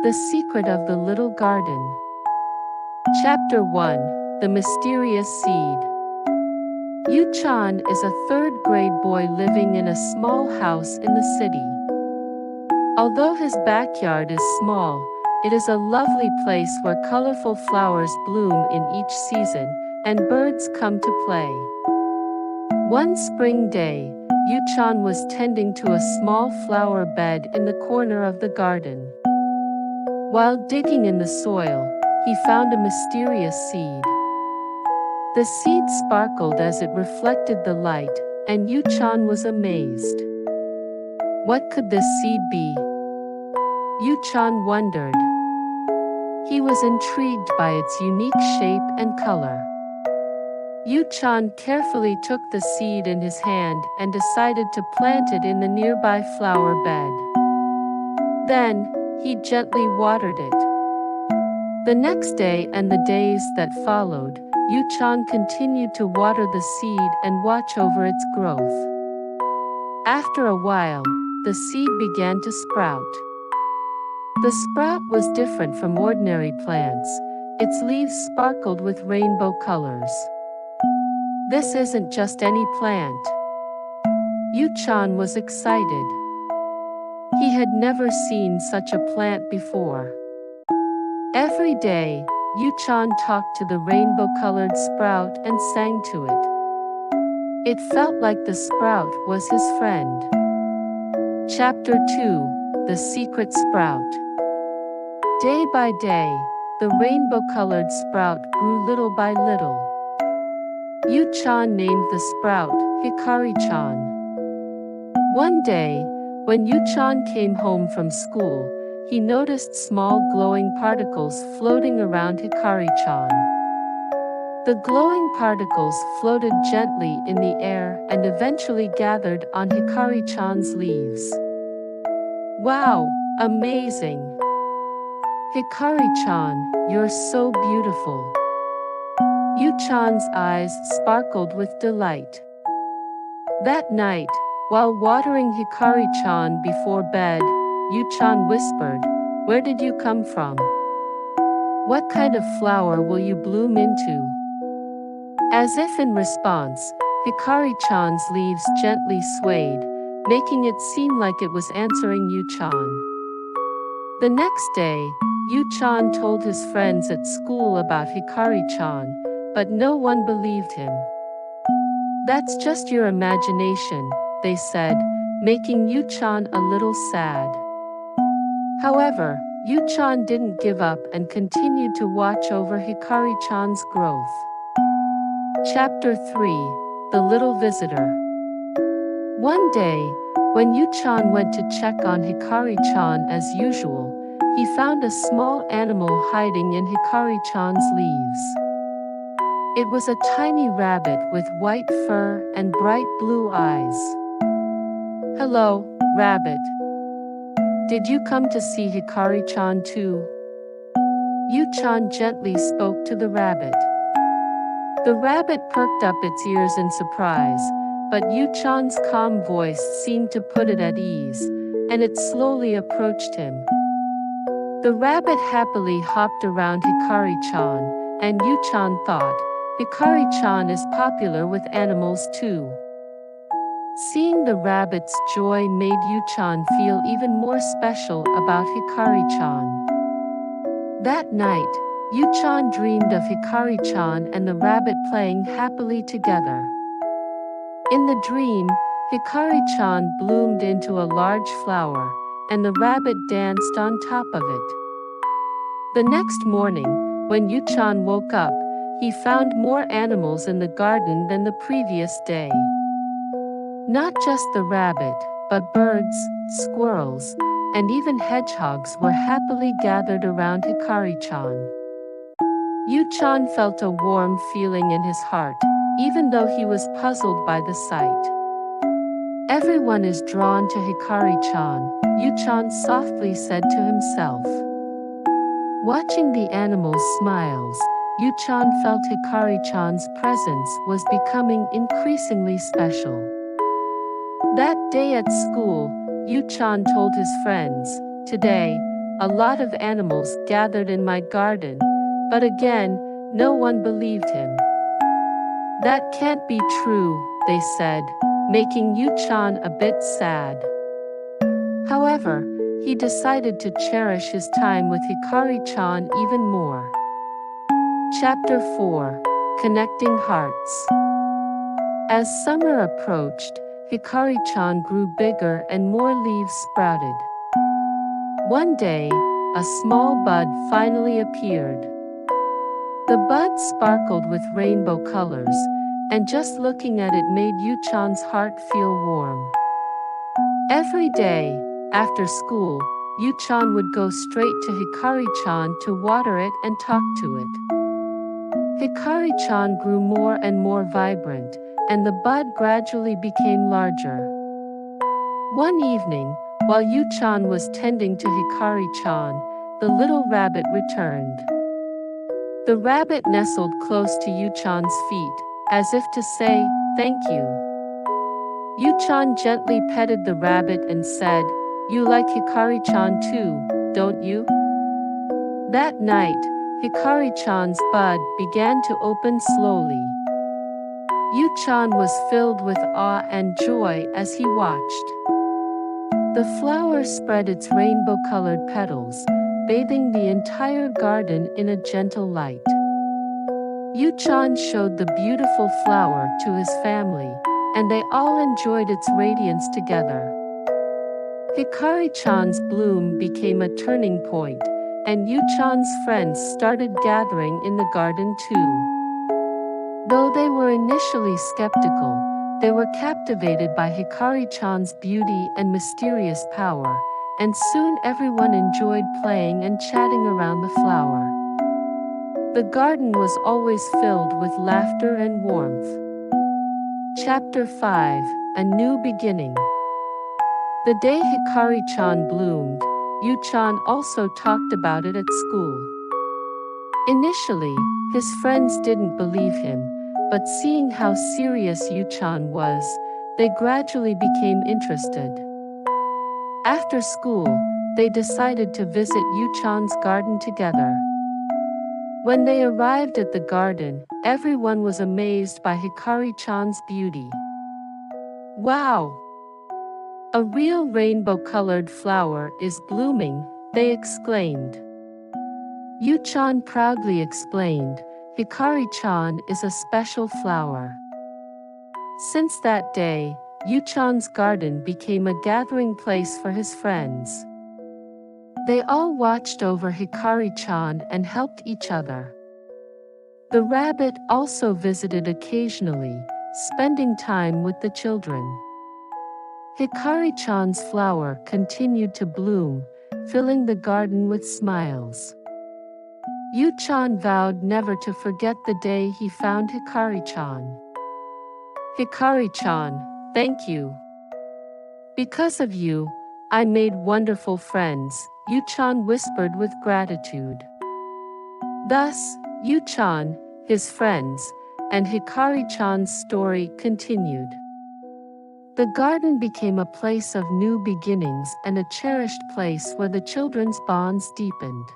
The Secret of the Little Garden. Chapter 1. The Mysterious Seed. Yu-chan is a third-grade boy living in a small house in the city. Although his backyard is small, it is a lovely place where colorful flowers bloom in each season, and birds come to play. One spring day, Yu-chan was tending to a small flower bed in the corner of the garden. While digging in the soil, he found a mysterious seed. The seed sparkled as it reflected the light, and Yu-chan was amazed. What could this seed be? Yu-chan wondered. He was intrigued by its unique shape and color. Yu-chan carefully took the seed in his hand and decided to plant it in the nearby flower bed. Then, he gently watered it. The next day and the days that followed, Yu-chan continued to water the seed and watch over its growth. After a while, the seed began to sprout. The sprout was different from ordinary plants. Its leaves sparkled with rainbow colors. This isn't just any plant. Yu-chan was excited. He had never seen such a plant before. Every day, Yu-chan talked to the rainbow-colored sprout and sang to it. It felt like the sprout was his friend. Chapter 2. The Secret Sprout. Day by day, the rainbow-colored sprout grew little by little. Yu-chan named the sprout Hikari-chan. One day, when Yu-chan came home from school, he noticed small glowing particles floating around Hikari-chan. The glowing particles floated gently in the air and eventually gathered on Hikari-chan's leaves. Wow, amazing! Hikari-chan, you're so beautiful. Yu-chan's eyes sparkled with delight. That night, while watering Hikari-chan before bed, Yu-chan whispered, "Where did you come from? What kind of flower will you bloom into?" As if in response, Hikari-chan's leaves gently swayed, making it seem like it was answering Yu-chan. The next day, Yu-chan told his friends at school about Hikari-chan, but no one believed him. "That's just your imagination," they said, making Yu-chan a little sad. However, Yu-chan didn't give up and continued to watch over Hikari-chan's growth. Chapter 3. The Little Visitor. One day, when Yu-chan went to check on Hikari-chan as usual, he found a small animal hiding in Hikari-chan's leaves. It was a tiny rabbit with white fur and bright blue eyes. "Hello, rabbit. Did you come to see Hikari-chan too?" Yu-chan gently spoke to the rabbit. The rabbit perked up its ears in surprise, but Yu-chan's calm voice seemed to put it at ease, and it slowly approached him. The rabbit happily hopped around Hikari-chan, and Yu-chan thought, Hikari-chan is popular with animals too. Seeing the rabbit's joy made Yu-chan feel even more special about Hikari-chan. That night, Yu-chan dreamed of Hikari-chan and the rabbit playing happily together. In the dream, Hikari-chan bloomed into a large flower, and the rabbit danced on top of it. The next morning, when Yu-chan woke up, he found more animals in the garden than the previous day. Not just the rabbit, but birds, squirrels, and even hedgehogs were happily gathered around Hikari-chan. Yu-chan felt a warm feeling in his heart, even though he was puzzled by the sight. "Everyone is drawn to Hikari-chan," Yu-chan softly said to himself. Watching the animals' smiles, Yu-chan felt Hikari-chan's presence was becoming increasingly special. That day at school, Yu-chan told his friends, "Today, a lot of animals gathered in my garden, but again, no one believed him. That can't be true, they said, making Yu-chan a bit sad. However, he decided to cherish his time with Hikari-chan even more. Chapter 4: Connecting Hearts. As summer approached, Hikari-chan grew bigger and more leaves sprouted. One day, a small bud finally appeared. The bud sparkled with rainbow colors, and just looking at it made Yu-chan's heart feel warm. Every day, after school, Yu-chan would go straight to Hikari-chan to water it and talk to it. Hikari-chan grew more and more vibrant, and the bud gradually became larger. One evening, while Yu-chan was tending to Hikari-chan, the little rabbit returned. The rabbit nestled close to Yu-chan's feet, as if to say, "Thank you." Yu-chan gently petted the rabbit and said, "You like Hikari-chan too, don't you?" That night, Hikari-chan's bud began to open slowly. Yu-chan was filled with awe and joy as he watched. The flower spread its rainbow-colored petals, bathing the entire garden in a gentle light. Yu-chan showed the beautiful flower to his family, and they all enjoyed its radiance together. Hikari-chan's bloom became a turning point, and Yu-chan's friends started gathering in the garden too. Though they were initially skeptical, they were captivated by Hikari-chan's beauty and mysterious power, and soon everyone enjoyed playing and chatting around the flower. The garden was always filled with laughter and warmth. Chapter 5: A New Beginning. The day Hikari-chan bloomed, Yu-chan also talked about it at school. Initially, his friends didn't believe him, but seeing how serious Yu-chan was, they gradually became interested. After school, they decided to visit Yu-chan's garden together. When they arrived at the garden, everyone was amazed by Hikari-chan's beauty. "Wow! A real rainbow-colored flower is blooming," they exclaimed. Yu-chan proudly explained, "Hikari-chan is a special flower." Since that day, Yu-chan's garden became a gathering place for his friends. They all watched over Hikari-chan and helped each other. The rabbit also visited occasionally, spending time with the children. Hikari-chan's flower continued to bloom, filling the garden with smiles. Yu-chan vowed never to forget the day he found Hikari-chan. "Hikari-chan, thank you. Because of you, I made wonderful friends," Yu-chan whispered with gratitude. Thus, Yu-chan, his friends, and Hikari-chan's story continued. The garden became a place of new beginnings and a cherished place where the children's bonds deepened.